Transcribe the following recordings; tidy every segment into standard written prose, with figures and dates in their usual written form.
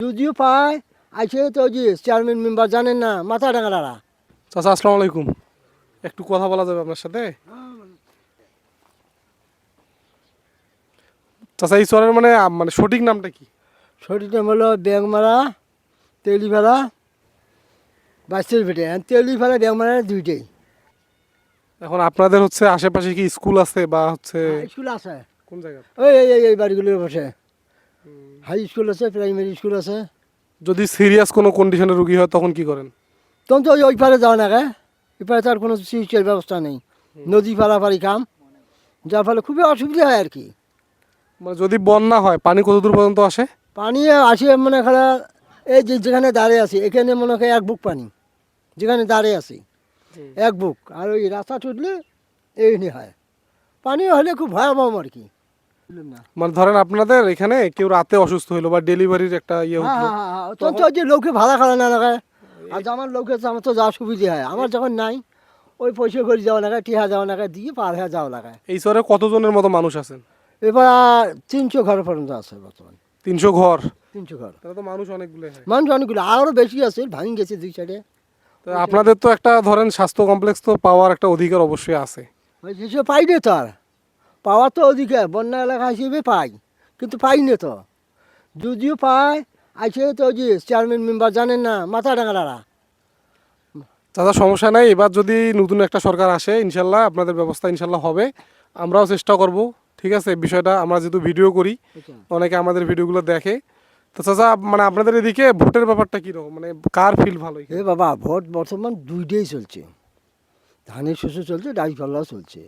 যদিও পায় আইসে তো যে চেয়ারম্যান মেম্বার জানেন না মাথা ডাঙালারা। চাচা আসসালামু আলাইকুম, একটু কথা বলা যাবে আপনার সাথে? চাচা এই চরের মানে সঠিক নামটা কি? সঠিক নাম হলো ব্যাংমারা তেলিপাড়া বাইশের পেটে তেলিপাড়া ব্যাংমারা দুইটাই। এখন আপনাদের হচ্ছে আশেপাশে কি স্কুল আছে বা হচ্ছে স্কুল আছে কোন জায়গা? এই বাড়িগুলোর বসে হাই স্কুল আছে প্রাইমারি স্কুল আছে। যদি সিরিয়াস কোনো কন্ডিশনের রুগী হয় তখন কি করেন? তখন তো ওই পারে যাওয়া না গে, এ পারে তার কোনো চিকিৎসার ব্যবস্থা নেই, নদী পারাপারি কাম, যার ফলে খুবই অসুবিধা হয় আর কি। মানে যদি বন্যা হয় পানি কত দূর পর্যন্ত আসে? পানি আসে মনে করা এই যে যেখানে দাঁড়িয়ে আছি এখানে মনে হয় এক বুক পানি, যেখানে দাঁড়িয়ে আছি এক বুক, আর ওই রাস্তা ছুটলে এই নিয়ে হয়। পানি হলে খুব ভয়াবহ আর কি। না মানে ধরেন আপনাদের এখানে কেউ রাতে অসুস্থ হইলো বা ডেলিভারির একটা ইয়ে হ্যাঁ হলো, হ্যাঁ হ্যাঁ হ্যাঁ, তখন তো ওই যে লোকে ভাড়া খাওয়া না লাগায়। আর আমার লোকের তো আমার তো যাওয়া সুবিধা হয়, আমার যখন নাই ওই পয়সা করে যাওয়া লাগায়, টিহা যাওয়া লাগায়, দিয়ে পার হয়ে যাওয়া লাগায়। এই চরে কতজনের মতো মানুষ আছেন? এবার 300 ঘর পর্যন্ত আছে বর্তমান। 300 ঘর? 300 ঘর, তাহলে তো মানুষ অনেকগুলো হয়। মানুষ অনেকগুলো আরও বেশি আছে, ভাঙি গেছে দুই সাইডে। তো আপনাদের তো একটা ধরেন স্বাস্থ্য কমপ্লেক্স তো পাওয়ার একটা অধিকার অবশ্যই আছে। ওই হিসেবে পাই না তো, আর পাওয়ার তো অধিকার বন্যা এলাকা হিসেবে পাই, কিন্তু পাই না তো। যদিও পায় আইসে তো ওই যে চেয়ারম্যান মেম্বার জানেন না মাথা ডাঙালারা। দাদা সমস্যা নাই, এবার যদি নতুন একটা সরকার আসে ইনশাল্লাহ আপনাদের ব্যবস্থা ইনশাল্লাহ হবে, আমরাও চেষ্টা করব। ঠিক আছে, বিষয়টা আমরা যেহেতু ভিডিও করি, অনেকে আমাদের ভিডিওগুলো দেখে। তো চাচা মানে আপনাদের এদিকে ভোটের ব্যাপারটা কীরকম, মানে কার ফিল ভালো? এ বাবা ভোট বর্তমান দুইটাই চলছে, ধানের শস্য চলছে, ডাই পাল্লাও চলছে,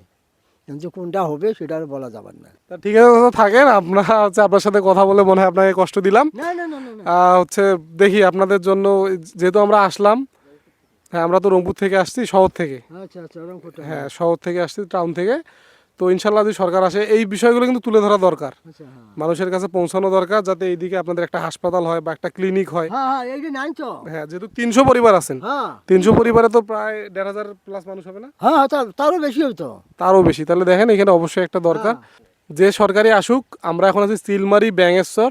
কিন্তু কোনটা হবে সেটা আর বলা যাবার না। তা ঠিক আছে দাদা, থাকেন। আপনারা হচ্ছে আপনার সাথে কথা বলে মনে হয় আপনাকে কষ্ট দিলাম। না না না না না। হচ্ছে দেখি আপনাদের জন্য, যেহেতু আমরা আসলাম, হ্যাঁ আমরা তো রংপুর থেকে আসছি, শহর থেকে। আচ্ছা আচ্ছা ওরকম করতে হবে। হ্যাঁ শহর থেকে আসছি, টাউন থেকে। তো ইনশাল্লাহ যদি সরকার আসে এই বিষয়গুলো কিন্তু তুলে ধরা দরকার, আচ্ছা হ্যাঁ মানুষের কাছে পৌঁছানো দরকার, যাতে এইদিকে আপনাদের একটা হাসপাতাল হয় বা একটা ক্লিনিক হয়। হ্যাঁ হ্যাঁ এই যে নাই তো। হ্যাঁ যেহেতু 300 পরিবার আছেন, হ্যাঁ 300 পরিবারে তো প্রায় 1,500 প্লাস মানুষ হবে না? হ্যাঁ হ্যাঁ, তারও বেশি হতো। তারও বেশি। তাহলে দেখেন এখানে অবশ্যই একটা দরকার, যে সরকারি আসুক। আমরা এখন আছি চিলমারি ব্যাঙেশ্বর,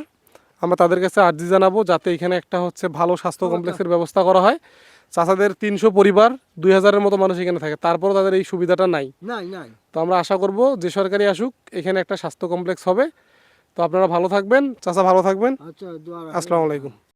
আমরা তাদের কাছে আর্জি জানাবো যাতে এখানে একটা হচ্ছে ভালো স্বাস্থ্য কমপ্লেক্সের ব্যবস্থা করা হয়। চাচাদের 300 পরিবার, 2000-এর মতো মানুষ এখানে থাকে, তারপরও তাদের এই সুবিধাটা নাই। নাই নাই। তো আমরা আশা করব যে সরকারি আসুক এখানে একটা স্বাস্থ্য কমপ্লেক্স হবে। তো আপনারা ভালো থাকবেন, চাচা ভালো থাকবেন। আচ্ছা দোয়া রাখবেন। আসসালামু আলাইকুম।